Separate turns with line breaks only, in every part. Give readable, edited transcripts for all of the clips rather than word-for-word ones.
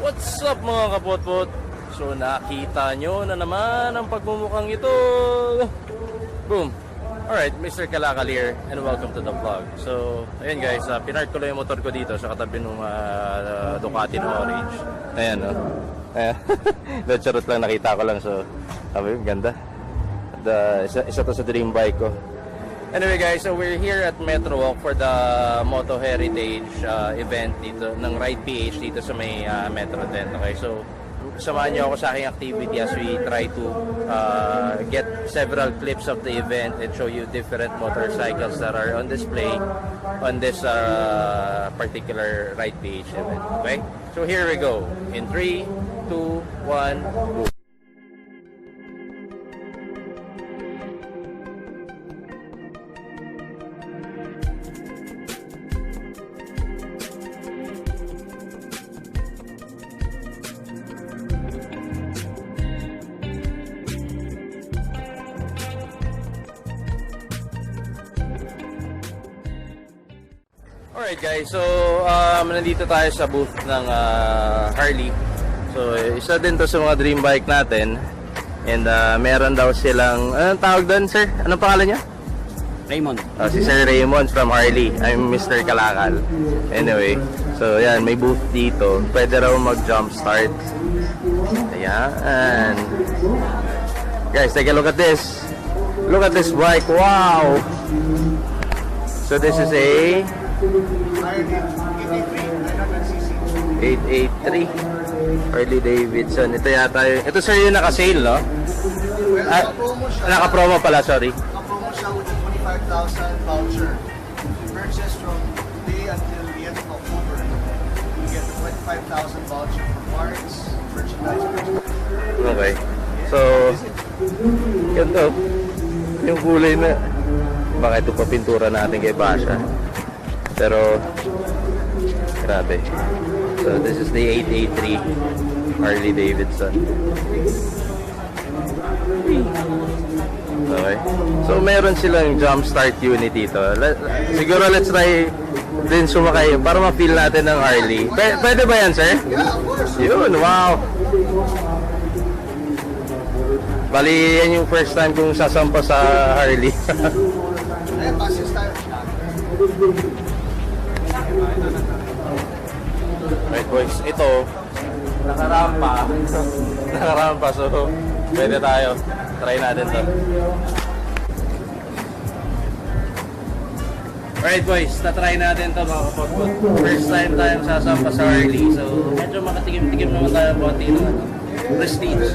What's up mga kapotpot? So nakita nyo na naman ang pagmumukhang ito. Boom. Alright, Mr. Kalakal and welcome to the vlog. So, ayun guys, pinark ko lang yung motor ko dito sa katabi ng Ducati na orange. Ayan, no? Ayan. Charot lang, nakita ko lang. So, sabi, ganda. At, isa to sa dream bike ko. Anyway guys, so we're here at Metro Walk for the Moto Heritage event dito ng Ride PH dito sa may Metro 10. Okay, so samahan niyo ako sa aking activity as we try to get several clips of the event and show you different motorcycles that are on display on this particular Ride PH event. Okay, so here we go in 3, 2, 1, go. Alright guys, so nandito tayo sa booth ng Harley. So isa din to sa mga dream bike natin. And meron daw silang, anong tawag doon sir? Anong pangalan niya?
Raymond.
Si Sir Raymond from Harley. I'm Mr. Kalakal. Anyway, so yan, may booth dito. Pwede raw mag-jump start. Ayan. Guys, take a look at this. Look at this bike. Wow! So this is a 883 Harley Davidson. Ito yata yung, ito sir yung naka-sale, no? Naka-promo pala, sorry.
Naka-promo siya with 25,000 voucher. Purchase from today until the end of October. You get 25,000 voucher for parts, merchandise.
Okay. So, ganito. Yung kulay na, baka ito pa pintura natin kay Basha. Pero grabe. So this is the 883 Harley Davidson. Okay. So meron silang jump start unit dito. Siguro let's try din sumakay para ma-feel natin ng Harley. Pwede ba yan, sir?
Yeah, of course.
Yun, wow. Bali, yan yung first time kong sasampa sa Harley.
Ayan, passes tayo.
Right boys, ito nakarampa. Nakarampa, so pwede tayo. Try natin to. Alright boys, tatry natin to mga kapotpot. First time tayong sasampa sa Harley. So medyo makatikim-tikim naman tayo konti ng prestige.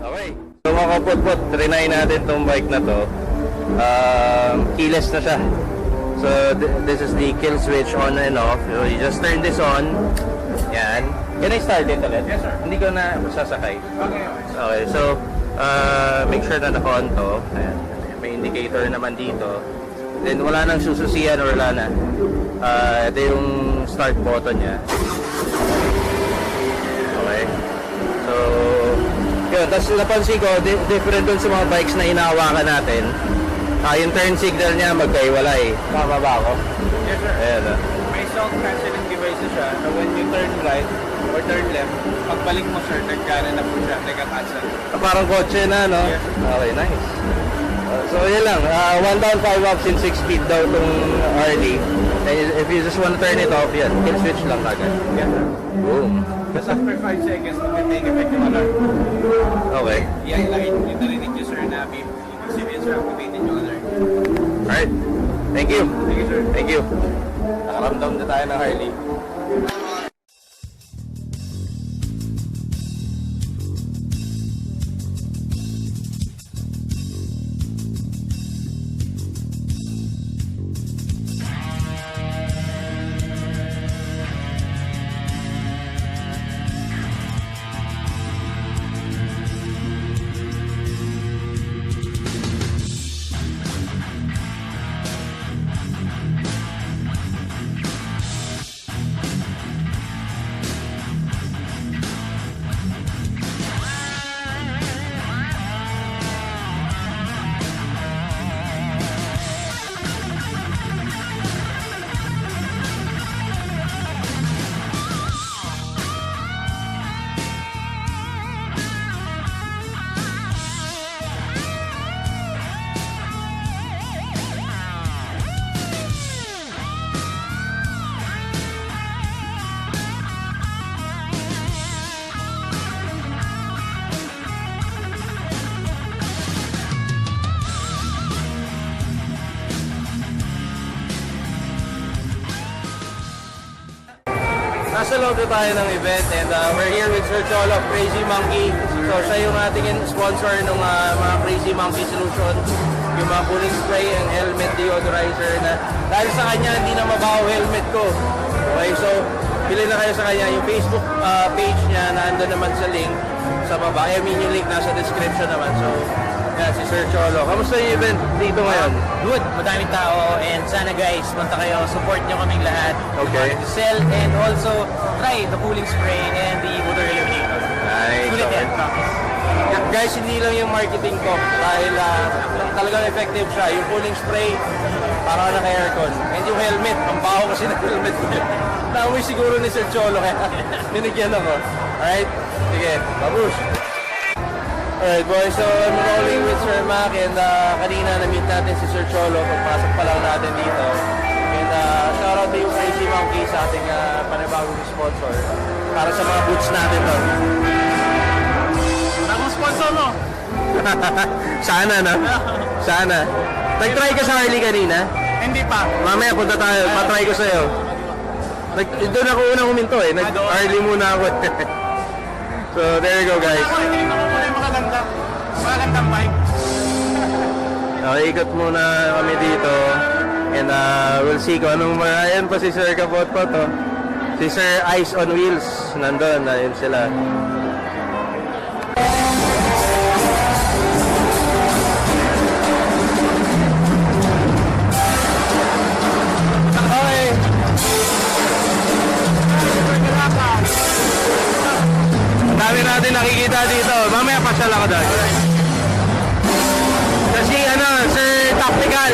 Okay, so mga kapotpot, trinay natin tong bike na to. Keyless na siya. So this is the kill switch on and off. So you just turn this on. Yan. Can I start it ulit?
Yes, sir.
Hindi ko na sasakay.
Okay.
Okay, so make sure na naka-on to. Ayan. May indicator naman dito. Then wala nang sususian or wala na. Ito yung start button niya. Okay. So, yun. Tapos napansin ko, different dun sa mga bikes na hinahawakan natin. Yung turn signal niya magkaiwalay. Tama ba ako?
Yes, sir.
Ayan.
May sound cancelling device siya na when you turn right or turn left, pagbalik mo, sir, nagkana na po siya, nagka-cancel.
Parang kotse na, no?
Yes.
Okay, nice. So, yun lang. 1 down, 5 up, in 6 speed daw itong Harley. And if you just want to turn it off, yan. Kill switch lang agad.
Yes, sir.
Boom.
Just after 5 seconds, mag-take effect yung alarm.
Okay.
Yung narinig niyo, sir, na beep. Ibig sabihin, sir, activated yung alarm.
Alright. Thank you.
Thank you, sir.
Thank you. Nakaramdam na tayo ng Harley. nagpa-promote tayo ng event and we're here with Sir Cholo, Crazy Monkey. So siya yung ating sponsor ng mga Crazy Monkey Solution. Yung mga cooling spray and helmet deodorizer na dahil sa kanya hindi na mabaho helmet ko. Okay, so bili na kayo sa kanya. Yung Facebook page niya nandun naman sa link sa baba. I mean yung link nasa description naman. So yan, si Sir Cholo. Kamusta yung event dito ngayon?
Good, madaming tao and sana guys, punta kayo, support nyo kaming lahat.
Okay.
To sell and also try the cooling spray and the motor eliminator.
Nice.
Sulit
Okay.
yan, promise.
Guys, hindi lang yung marketing ko dahil talagang effective siya. Yung cooling spray, para naka-aircon. And yung helmet, ang baho kasi ng helmet ko. Naamoy siguro ni Sir Cholo kaya binigyan ako. Alright? Sige, babush! Alright boys, so I'm rolling with Sir Mac and kanina na-meet natin si Sir Cholo pagpasok pa lang natin dito. And shoutout to yung Crazy Monkey sa ating panibagong sponsor para sa mga boots natin to.
Bagong sponsor mo?
Sana na. Sana. Nag-try ka sa Harley kanina?
Hindi pa.
Mamaya punta tayo, patry ko sa'yo. Doon ako unang huminto eh. Nag-Harley muna ako. So there you go guys.
Tinignan ko muna yung magagandang bike.
Ikot muna kami dito. And we'll see kung anong ayan pa si Sir Ka POTPOT oh. Si Sir Ice on Wheels. Nandun, ayun sila. Okay. Ang dami natin nakikita dito. Mamaya pasyal ako doon. Kasi Sir Tactical.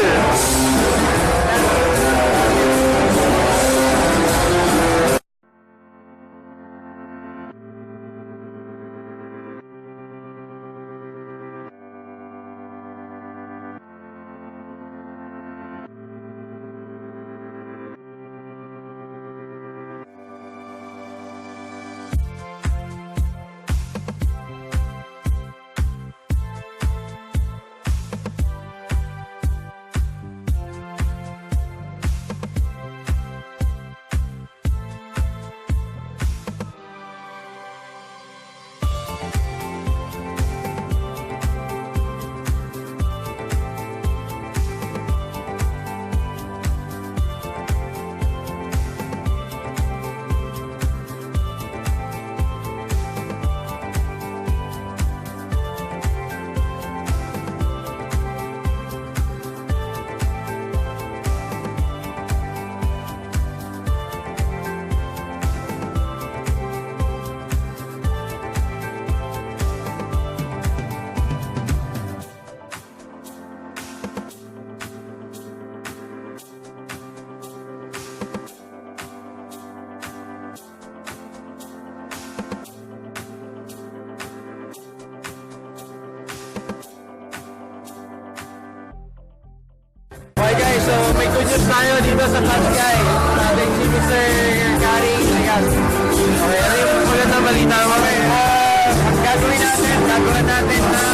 Okay guys, so may good news tayo dito sa Fast Guy. Natin si Mr. Gary. Ayan. Okay, ano yung magandang balita mo?
Ang gagawin natin ng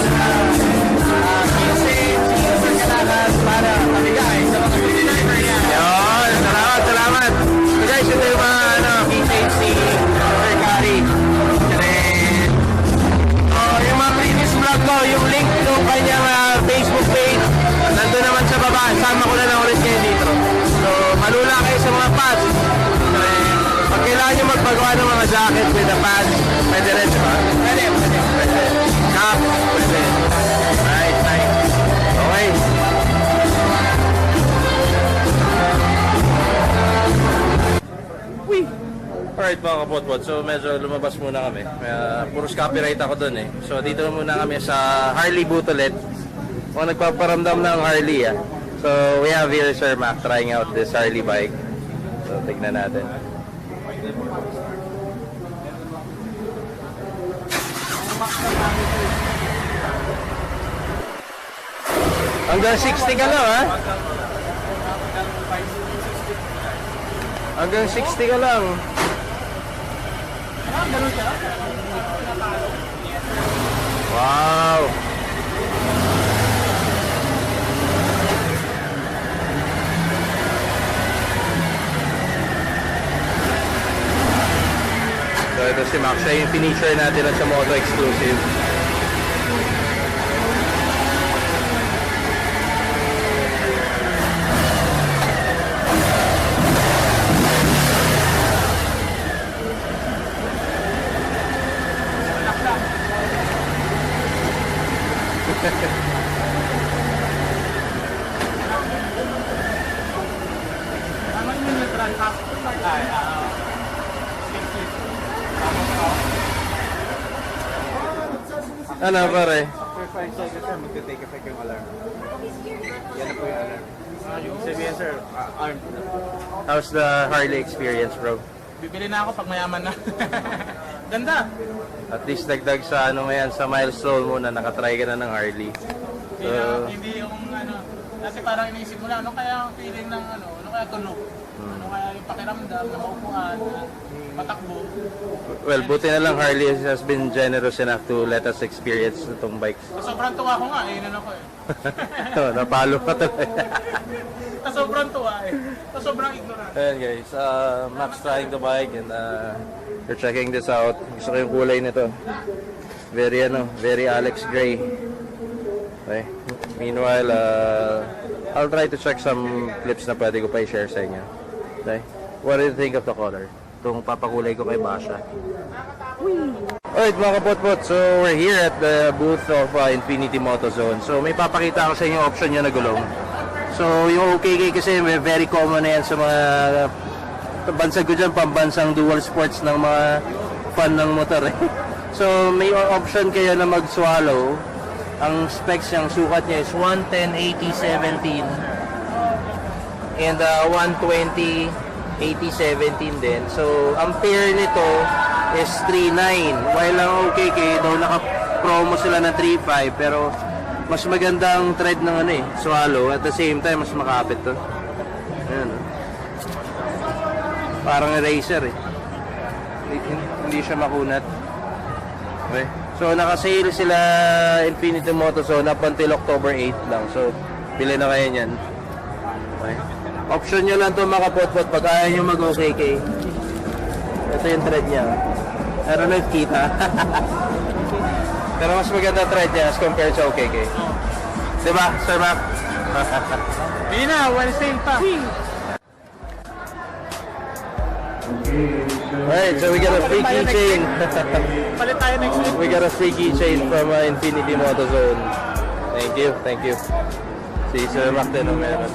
keychain si Mr. Kalakas para pamigay sa mga driver niya.
Yun, salamat. So guys, ito yung mga keychain si Mr. Gary. Yung mga previous vlog ko, yung link ng kanyang Facebook page, nandun naman sa baba. Sama ko na lang ulit kayo dito. So, malula kayo sa mga pads. Pag kailangan nyo magpagawa ng mga jacket with the pads, pwede rin, diba?
Pwede.
Cap, pwede. Nice. Okay. Whee! Alright mga kapotpot, so medyo lumabas muna kami. Puros copyright ako dun eh. So dito muna kami sa Harley booth ulit. Kung nagpaparamdam ng Harley ah. So we have here Sir Mac trying out this Harley bike. So tignan natin. Hanggang 60 ka lang ha? Hanggang 60 ka lang. Wow! ito si Max. Siya yung finisher natin at sa Moto exclusive. Ano pare?
After 5 seconds sir, magte-take effect yung alarm. Yan na po yung alarm. Yung sabihin sir, armed na po.
How's the Harley experience, bro?
Bibili na ako pag mayaman na. Ganda.
At least dagdag sa ano ngayon, sa milestone mo na nakatry ka na ng Harley. So,
Hindi yung ano, kasi parang iniisip mo na, ano kaya ang feeling ng ano kaya tunog? Ano kaya yung pakiramdam na maupuan, matakbo.
well, buti na lang Harley has been generous enough to let us experience itong bikes.
Sobrang tuwa ko nga, yun ako eh.
Napalo ka talaga.
Sobrang tuwa eh. Sobrang ignorant.
Ayan guys, Max trying the bike and we're checking this out. Gusto ko yung kulay nito. Very Alex Gray. Okay. Meanwhile, I'll try to check some clips na pwede ko pa i-share sa inyo. Okay. What do you think of the color? Itong papakulay ko kay Basha. Alright mga kapotpot, so we're here at the booth of Infinity Moto Zone. So may papakita ako sa inyo option niya na gulong. So yung OKK kasi very common na yan sa mga bansag ko dyan, pambansang dual sports ng mga fan ng motor eh. So may option kayo na mag-swallow. Ang specs niyang sukat niya is 110/80/17 and 120/80/17 din. So ang pair nito is 3.9. While ang OKK daw naka-promo sila na 3.5 pero mas magandang thread ng ano eh, swallow. At the same time, mas makapit to. Ayan. Parang eraser eh. Hindi siya makunat. Okay. So, naka-sale sila Infinity Moto Zone up until October 8 lang. So, pili na kayo niyan. Okay. Option nyo lang to mga potpot pag ayaw nyo mag-OKK. Ito yung thread niya. I don't know if kita. Pero mas maganda thread niya as compared sa OKK. Diba, Sir Mac?
Hindi na, Wednesday pa.
Alright, so we got a free keychain.
Palit tayo next week.
We got a free keychain from Infinity Moto Zone. Thank you. Si Sir Mac din ang meron.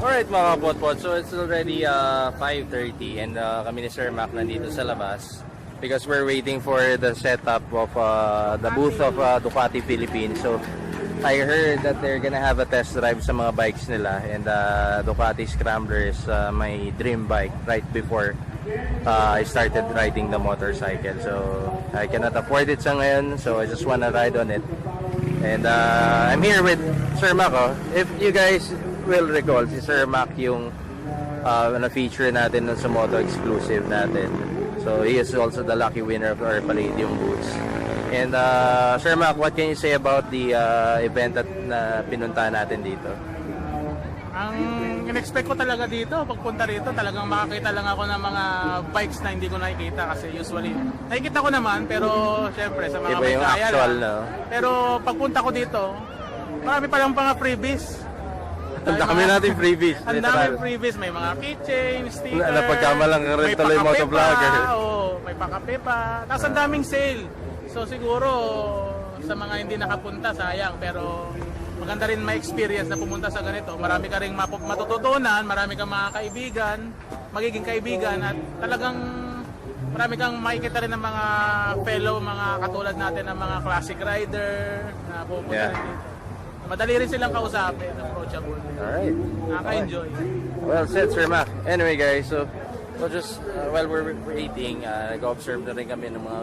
Alright mga kapotpot, so it's already 5:30 and kami ni Sir Mac nandito sa labas because we're waiting for the setup of the booth of Ducati Philippine. So I heard that they're gonna have a test drive sa mga bikes nila and Ducati Scrambler is my dream bike right before I started riding the motorcycle. So I cannot afford it sa ngayon, so I just wanna ride on it. And I'm here with Sir Mac. If you guys will recall, si Sir Mac yung na-feature natin nun sa Moto exclusive natin. So he is also the lucky winner of our Palladium boots. And Sir Mac, what can you say about the event na pinuntahan natin dito?
Ang in-expect ko talaga dito, pagpunta rito, talagang makakita lang ako ng mga bikes na hindi ko nakikita kasi usually, nakikita ko naman, pero syempre sa mga
Iba
may
yung
kaya
actual,
lang.
no?
Pero pagpunta ko dito, marami palang mga freebies.
Ang dami natin freebies.
Ang dami freebies, may mga keychain, sticker,
Napagkamalang rin
may
tuloy
pakape
motovlogger.
pa, may pakape pa. Tapos ang daming sale. So siguro, sa mga hindi nakapunta, sayang. Pero maganda rin may experience na pumunta sa ganito. Marami ka rin matututunan, marami kang mga kaibigan, magiging kaibigan, at talagang marami kang makikita rin ng mga fellow, mga katulad natin ng mga classic rider na pupunta rin dito. Madali rin silang kausapin, approachable.
Alright.
Nakaka-enjoy.
Well said, Sir Mac. Anyway guys, so just while we're eating, nag-observe na rin kami ng mga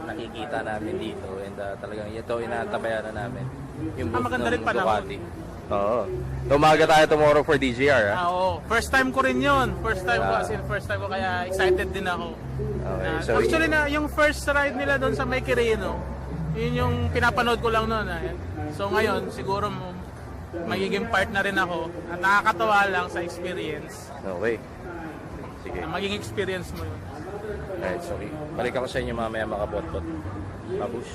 nakikita namin dito. And talagang ito, inaantabayan na namin. Yung booth
maganda rin
ng
panahon.
Ducati. Oo. Umaga tayo tomorrow for DGR, ha?
Oo. First time ko rin yun. First time ko, kaya excited din ako.
Okay, so
Actually, yung first ride nila doon sa May Quirino, yun yung pinapanood ko lang noon. So ngayon, siguro magiging part na rin ako at nakakatawa lang sa experience.
okay. Sige.
Na maging experience mo yun.
Alright, so okay. Balik ako sa inyo mamaya mga potpot. Mabush.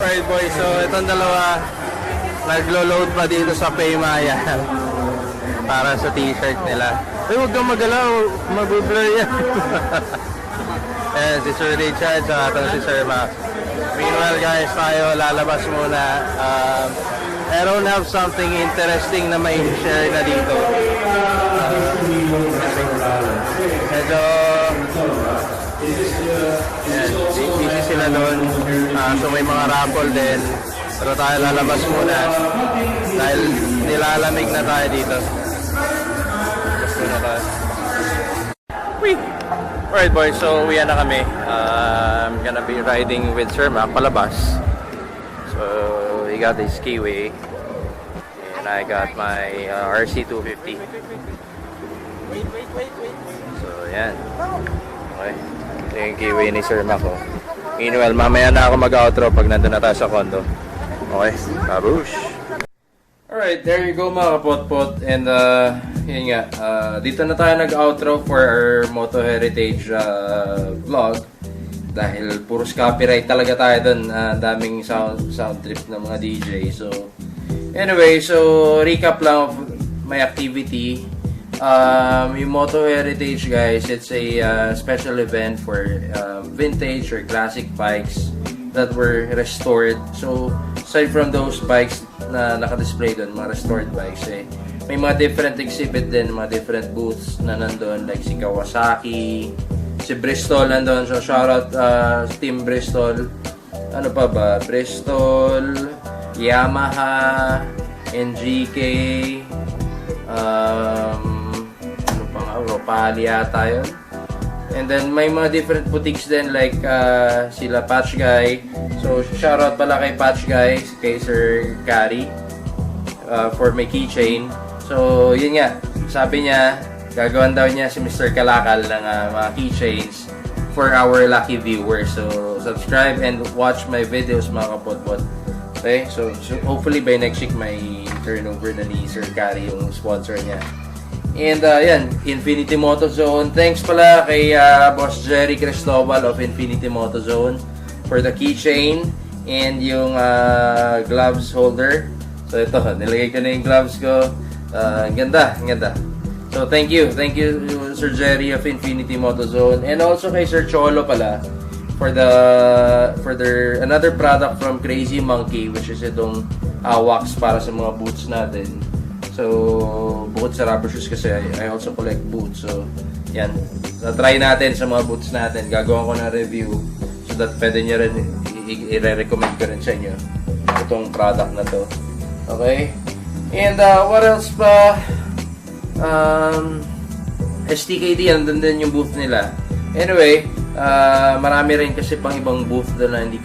Alright boys, so itong dalawa naglo-load pa dito sa Paymaya para sa t-shirt nila. Ay, huwag kang magalaw, mag-blur yan. Ayan, si Sir Richard, sa atong si Sir Mac. Meanwhile guys, tayo lalabas muna. I don't have something interesting na may share na dito. Medyo busy sila doon. So may mga raffle din. Pero tayo lalabas muna dahil nilalamig na tayo dito. Labas muna tayo. Alright boys, so uwi na kami. I'm gonna be riding with Sir Mac palabas. So we got the skiway and I got my RC250. So yan. Okay. Ito yung kiwi ni Sir Mac. Meanwhile, mamaya na ako mag-outro pag nandun na tayo sa condo. Okay, babush! Alright, there you go mga kapotpot. And yun nga, dito na tayo nag-outro for our Moto Heritage vlog. Dahil puros copyright talaga tayo dun. Daming sound trip ng mga DJ. So, anyway, so recap lang of my activity. Yung Moto Heritage guys, it's a special event for vintage or classic bikes that were restored. So aside from those bikes, na naka-display doon, mga restored bikes eh. May mga different exhibit din, mga different booths na nandun, like si Kawasaki, si Bristol nandun. So shoutout Team Bristol. Ano pa ba? Bristol, Yamaha, NGK, ano pa nga, Ropali yata yun. And then may mga different boutiques din like sila Patch Guy. So shoutout pala kay Patch Guy, kay Sir Gary for my keychain. So yun nga, sabi niya gagawin daw niya si Mr. Kalakal ng mga keychains for our lucky viewers. So subscribe and watch my videos mga kapotpot. Okay? So hopefully by next week may turnover na ni Sir Gary yung sponsor niya. And yan, Infinity Moto Zone. Thanks pala kay Boss Jerry Cristobal of Infinity Moto Zone for the keychain and yung gloves holder. So ito, nilagay ko na yung gloves ko. Ang ganda. So thank you Sir Jerry of Infinity Moto Zone, and also kay Sir Cholo pala for their another product from Crazy Monkey, which is itong wax para sa mga boots natin. So, bukod sa rubber shoes kasi I also collect boots. So, yan. So, try natin sa mga boots natin. Gagawin ko na review so that pwede nyo rin i-recommend ko rin sa inyo itong product na to. Okay? And what else pa? STKD, andun din yung booth nila. Anyway, marami rin kasi pang ibang booth doon na hindi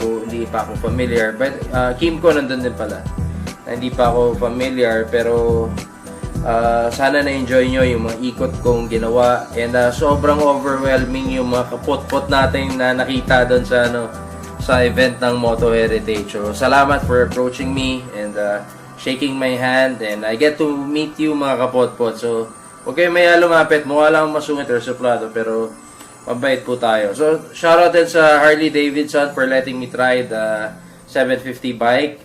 pa ako familiar. But Kimco nandun din pala. Hindi pa ako familiar, pero sana na-enjoy nyo yung mga ikot kong ginawa, and sobrang overwhelming yung mga kapot-pot natin na nakita doon sa event ng Moto Heritage. So salamat for approaching me and shaking my hand, and I get to meet you mga kapot-pot. So huwag kayo maya lumapit, mukha lang masungit or suplado, pero mabait po tayo. So shoutout din sa Harley Davidson for letting me try the 750 bike.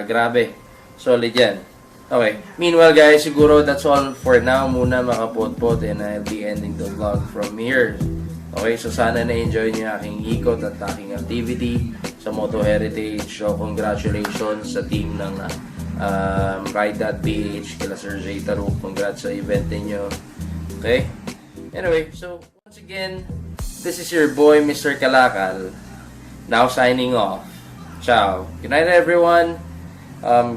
Grabe, solid yan. Okay, meanwhile guys, siguro that's all for now muna mga kapotpot, and I'll be ending the vlog from here. Okay, so sana na-enjoy niyo aking ikot at aking activity sa Moto Heritage. So congratulations sa team ng Ride.ph, kila Sir Jay Taruk. Congrats sa event niyo. Okay, anyway, so once again, this is your boy Mr. Kalakal, now signing off. Ciao, good night everyone.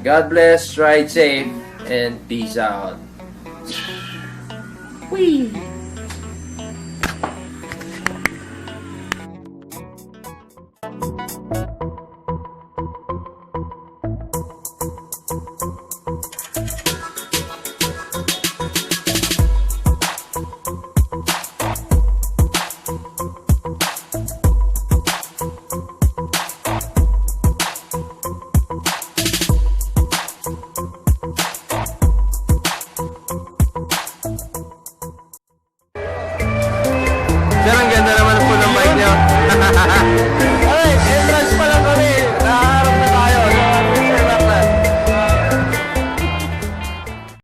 God bless, ride safe, and peace out. Whee!